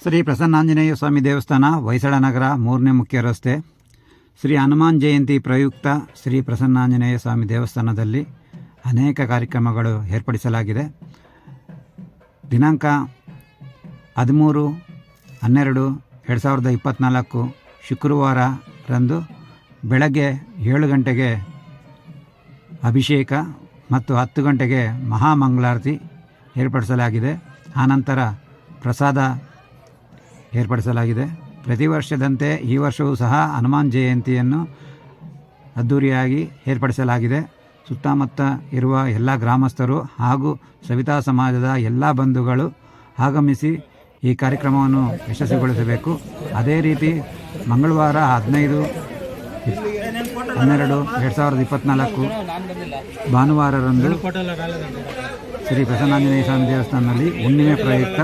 ಶ್ರೀ ಪ್ರಸನ್ನಾಂಜನೇಯ ಸ್ವಾಮಿ ದೇವಸ್ಥಾನ, ಹೊಯ್ಸಳ ನಗರ, 3ನೇ ಮುಖ್ಯ ರಸ್ತೆ. ಶ್ರೀ ಹನುಮಾನ್ ಜಯಂತಿ ಪ್ರಯುಕ್ತ ಶ್ರೀ ಪ್ರಸನ್ನಾಂಜನೇಯ ಸ್ವಾಮಿ ದೇವಸ್ಥಾನದಲ್ಲಿ ಅನೇಕ ಕಾರ್ಯಕ್ರಮಗಳು ಏರ್ಪಡಿಸಲಾಗಿದೆ. ದಿನಾಂಕ 13/12/2024 ಶುಕ್ರವಾರರಂದು ಬೆಳಗ್ಗೆ 7 ಗಂಟೆಗೆ ಅಭಿಷೇಕ ಮತ್ತು 10 ಗಂಟೆಗೆ ಮಹಾಮಂಗಳಾರತಿ ಏರ್ಪಡಿಸಲಾಗಿದೆ. ಆನಂತರ ಪ್ರಸಾದ ಏರ್ಪಡಿಸಲಾಗಿದೆ. ಪ್ರತಿ ವರ್ಷದಂತೆ ಈ ವರ್ಷವೂ ಸಹ ಹನುಮಾನ್ ಜಯಂತಿಯನ್ನು ಅದ್ಧೂರಿಯಾಗಿ ಏರ್ಪಡಿಸಲಾಗಿದೆ. ಸುತ್ತಮುತ್ತ ಇರುವ ಎಲ್ಲ ಗ್ರಾಮಸ್ಥರು ಹಾಗೂ ಸವಿತಾ ಸಮಾಜದ ಎಲ್ಲ ಬಂಧುಗಳು ಆಗಮಿಸಿ ಈ ಕಾರ್ಯಕ್ರಮವನ್ನು ಯಶಸ್ವಿಗೊಳಿಸಬೇಕು. ಅದೇ ರೀತಿ ಮಂಗಳವಾರ 15/12/2024 ಭಾನುವಾರರಂದು ಶ್ರೀ ಪ್ರಸನ್ನಾಂಜನೇಯ ಸ್ವಾಮಿ ದೇವಸ್ಥಾನದಲ್ಲಿ ಹುಣ್ಣಿಮೆ ಪ್ರಯುಕ್ತ